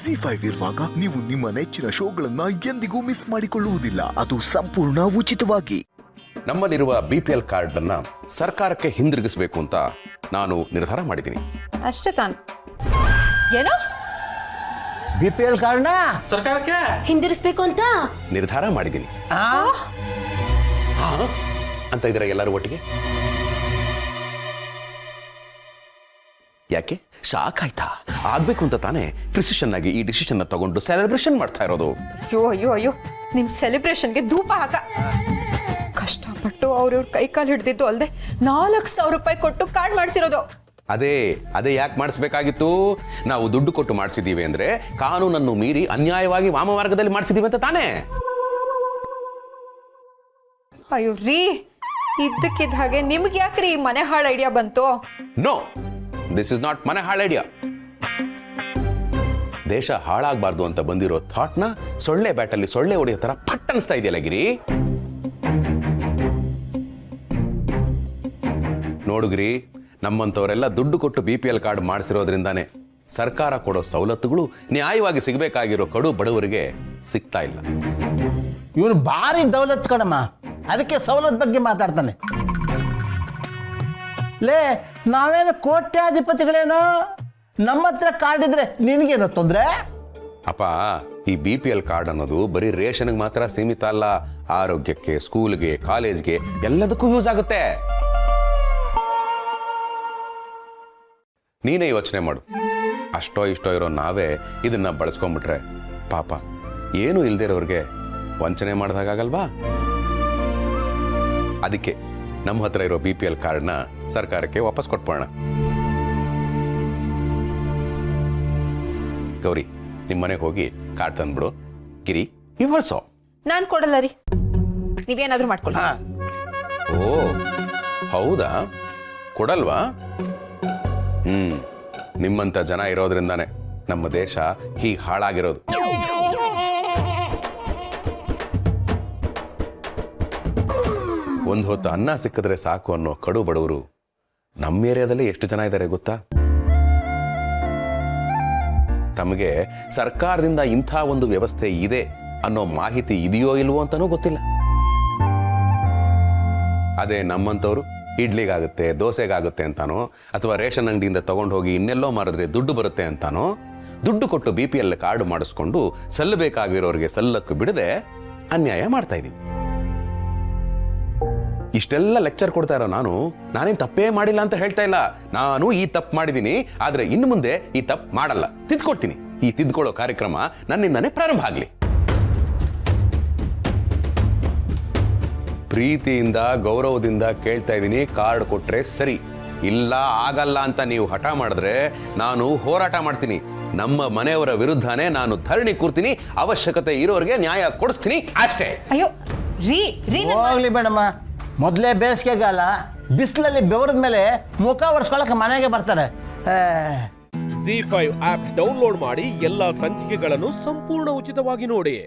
ZEE5 ಇರುವಾಗ ನೀವು ನಿಮ್ಮ ನೆಚ್ಚಿನ ಶೋಗಳನ್ನ ಎಂದಿಗೂ ಮಿಸ್ ಮಾಡಿಕೊಳ್ಳುವುದಿಲ್ಲ. ಅದು ಸಂಪೂರ್ಣ ಉಚಿತವಾಗಿ. ನಮ್ಮಲ್ಲಿರುವ BPL ಕಾರ್ಡ್ ಅನ್ನ ಸರ್ಕಾರಕ್ಕೆ ಹಿಂದಿರುಗಿಸಬೇಕು ಅಂತ ನಾನು ನಿರ್ಧಾರ ಮಾಡಿದ್ದೀನಿ. ಅಷ್ಟೇ ತಾನು. ಏನೋ BPL ಕಾರ್ಡ್ನ ಸರ್ಕಾರಕ್ಕೆ ಹಿಂದಿರಿಸಬೇಕು ಅಂತ ನಿರ್ಧಾರ ಮಾಡಿದ್ದೀನಿ ಅಂತ ಇದ್ರೆ ಎಲ್ಲರೂ ಒಟ್ಟಿಗೆ. ಯಾಕೆ ಶಾಕ್ ಆಯ್ತಾ? ಆಗ್ಬೇಕು ಅಂತ ತಾನೇ ಪ್ರಿಸಿಷನ್ ಆಗಿ ಈ ಡಿಸಿಷನ್ ತಗೊಂಡು ಸೆಲೆಬ್ರೇಷನ್ ಮಾಡ್ತಾ ಇರೋದು. ಅಯ್ಯೋ ಅಯ್ಯೋ ಅಯ್ಯೋ, ನಿಮ್ ಸೆಲೆಬ್ರೇಷನ್ಗೆ ಧೂಪ ಹಾಕ. ಕಷ್ಟಪಟ್ಟು ಅವ್ರವ್ರ ಕೈ ಕಾಲು ಹಿಡ್ದಿದ್ದು ಅಲ್ಲದೆ 4,000 ರೂಪಾಯಿ ಕೊಟ್ಟು ಕಾರ್ಡ್ ಮಾಡಿಸಿರೋದು. ಅದೇ ಯಾಕೆ ಮಾಡಿಸ್ಬೇಕಾಗಿತ್ತು? ನಾವು ದುಡ್ಡು ಕೊಟ್ಟು ಮಾಡಿಸಿದೀವಿ ಅಂದ್ರೆ ಕಾನೂನನ್ನು ಮೀರಿ ಅನ್ಯಾಯವಾಗಿ ವಾಮಮಾರ್ಗದಲ್ಲಿ ಮಾಡಿಸಿದೀವಿ ಅಂತ ತಾನೇ. ಅಯ್ಯೋ ರೀ, ಇದ್ದಕ್ಕಿದ್ದ ಹಾಗೆ ನಿಮ್ಗೆ ಯಾಕ್ರಿ ಈ ಮನೆ ಹಾಳು ಐಡಿಯಾ ಬಂತು? ನೋ, ದಿಸ್ ಇಸ್ ನಾಟ್ ಮನೆ ಹಾಳು ಐಡಿಯಾ. ದೇಶ ಹಾಳಾಗಬಾರ್ದು ಅಂತ ಬಂದಿರೋ ಥಾಟ್ನ ಸೊಳ್ಳೆ ಬ್ಯಾಟಲ್ಲಿ ಸೊಳ್ಳೆ ಹೊಡೆಯೋ ತರ ಪಟ್ ಅನಿಸ್ತಾ ಇದೆಯಲ್ಲ ಗಿರಿ. ನೋಡುಗಿರಿ, ನಮ್ಮಂಥವರೆಲ್ಲ ದುಡ್ಡು ಕೊಟ್ಟು BPL ಕಾರ್ಡ್ ಮಾಡಿಸಿರೋದ್ರಿಂದಾನೆ ಸರ್ಕಾರ ಕೊಡೋ ಸವಲತ್ತುಗಳು ನ್ಯಾಯವಾಗಿ ಸಿಗಬೇಕಾಗಿರೋ ಕಡು ಬಡವರಿಗೆ ಸಿಗ್ತಾ ಇಲ್ಲ. ಇವನು ಭಾರಿ ದೌಲತ್ ಕಣಮ್ಮ, ಅದಕ್ಕೆ ಸವಲತ್ತು ಬಗ್ಗೆ ಮಾತಾಡ್ತಾನೆ. ಲೇ, ನಾವೇನು ಕೋಟ್ಯಾಧಿಪತಿಗಳೇನೋ, ನಮ್ಮ ಹತ್ರ ಕಾರ್ಡ್ ಇದ್ರೆ ನಿನಗೇನೋ ತೊಂದ್ರೆ? ಅಪ್ಪ, ಈ BPL ಕಾರ್ಡ್ ಅನ್ನೋದು ಬರೀ ರೇಷನ್ಗೆ ಮಾತ್ರ ಸೀಮಿತ ಅಲ್ಲ. ಆರೋಗ್ಯಕ್ಕೆ, ಸ್ಕೂಲ್ಗೆ, ಕಾಲೇಜ್ಗೆ ಎಲ್ಲದಕ್ಕೂ ಯೂಸ್ ಆಗುತ್ತೆ. ನೀನೇ ಯೋಚನೆ ಮಾಡು. ಅಷ್ಟೋ ಇಷ್ಟೋ ಇರೋ ನಾವೇ ಇದನ್ನ ಬಳಸ್ಕೊಂಡ್ಬಿಟ್ರೆ ಪಾಪ ಏನು ಇಲ್ದೇ ಇರೋರಿಗೆ ವಂಚನೆ ಮಾಡಿದಾಗಲ್ವಾ? ಅದಕ್ಕೆ ನಮ್ಮ ಹತ್ರ ಇರೋ BPL ಕಾರ್ಡ್ನ ಸರ್ಕಾರಕ್ಕೆ ವಾಪಸ್ ಕೊಟ್ಬೋಣ. ಗೌರಿ, ನಿಮ್ಮ ಮನೆಗೆ ಹೋಗಿ ಕಾರ್ಡ್ ತಂದ್ಬಿಡು. Giri, you also. ನಾನ್ ಕೊಡಲ್ಲ ರೀ, ನೀವೇನಾದ್ರೂ ಮಾಡ್ಕೊಳ್ಳಿ. ಓ ಹೌದಾ? ಕೊಡಲ್ವಾ? ನಿಮ್ಮಂತ ಜನ ಇರೋದ್ರಿಂದಾನೆ ನಮ್ಮ ದೇಶ ಹೀಗೆ ಹಾಳಾಗಿರೋದು. ಒಂದು ಹೊತ್ತು ಅನ್ನ ಸಿಕ್ಕಿದ್ರೆ ಸಾಕು ಅನ್ನೋ ಕಡು ಬಡವರು ನಮ್ಮ ಏರಿಯಾದಲ್ಲಿ ಎಷ್ಟು ಜನ ಇದ್ದಾರೆ ಗೊತ್ತಾ? ತಮಗೆ ಸರ್ಕಾರದಿಂದ ಇಂಥ ಒಂದು ವ್ಯವಸ್ಥೆ ಇದೆ ಅನ್ನೋ ಮಾಹಿತಿ ಇದೆಯೋ ಇಲ್ವೋ ಅಂತಾನೂ ಗೊತ್ತಿಲ್ಲ. ಅದೇ ನಮ್ಮಂಥವ್ರು ಇಡ್ಲಿಗಾಗುತ್ತೆ, ದೋಸೆಗಾಗುತ್ತೆ ಅಂತಾನೋ, ಅಥವಾ ರೇಷನ್ ಅಂಗಡಿಯಿಂದ ತಗೊಂಡು ಹೋಗಿ ಇನ್ನೆಲ್ಲೋ ಮಾರಿದ್ರೆ ದುಡ್ಡು ಬರುತ್ತೆ ಅಂತಾನೋ ದುಡ್ಡು ಕೊಟ್ಟು BPL ಕಾರ್ಡ್ ಮಾಡಿಸ್ಕೊಂಡು ಸಲ್ಲಬೇಕಾಗಿರೋರಿಗೆ ಸಲ್ಲಕ್ಕೆ ಬಿಡದೆ ಅನ್ಯಾಯ ಮಾಡ್ತಾ ಇದ್ದೀವಿ. ಇಷ್ಟೆಲ್ಲ ಲೆಕ್ಚರ್ ಕೊಡ್ತಾ ಇರೋ ನಾನೇನು ತಪ್ಪೇ ಮಾಡಿಲ್ಲ ಅಂತ ಹೇಳ್ತಾ ಇಲ್ಲ. ನಾನು ಈ ತಪ್ಪು ಮಾಡಿದ್ದೀನಿ, ಆದ್ರೆ ಇನ್ನು ಮುಂದೆ ಈ ತಪ್ಪು ಮಾಡಲ್ಲ, ತಿದ್ಕೊಡ್ತೀನಿ. ಈ ತಿದ್ಕೊಳ್ಳೋ ಕಾರ್ಯಕ್ರಮ ನನ್ನಿಂದಾನೇ ಪ್ರಾರಂಭ ಆಗಲಿ. ಪ್ರೀತಿಯಿಂದ, ಗೌರವದಿಂದ ಕೇಳ್ತಾ ಇದ್ದೀನಿ, ಕಾರ್ಡ್ ಕೊಟ್ರೆ ಸರಿ. ಇಲ್ಲ ಆಗಲ್ಲ ಅಂತ ನೀವು ಹಠ ಮಾಡಿದ್ರೆ ನಾನು ಹೋರಾಟ ಮಾಡ್ತೀನಿ. ನಮ್ಮ ಮನೆಯವರ ವಿರುದ್ಧನೇ ನಾನು ಧರಣಿ ಕೂರ್ತೀನಿ. ಅವಶ್ಯಕತೆ ಇರೋರಿಗೆ ನ್ಯಾಯ ಕೊಡಿಸ್ತೀನಿ ಅಷ್ಟೇ. ಅಯ್ಯೋ ರೀ ರೀ, ಹೋಗ್ಲಿ ಬೇಡಮ್ಮ, ಮೊದಲೇ ಬೇಸಿಗೆಗಾಲ, ಬಿಸಿಲಲ್ಲಿ ಬೆವರದ ಮೇಲೆ ಮುಖ ಒರೆಸ್ಕೊಳಕ್ಕೆ ಮನೆಗೆ ಬರ್ತಾರೆ. ZEE5 ಆಪ್ ಡೌನ್ಲೋಡ್ ಮಾಡಿ ಎಲ್ಲಾ ಸಂಚಿಕೆಗಳನ್ನು ಸಂಪೂರ್ಣ ಉಚಿತವಾಗಿ ನೋಡಿ.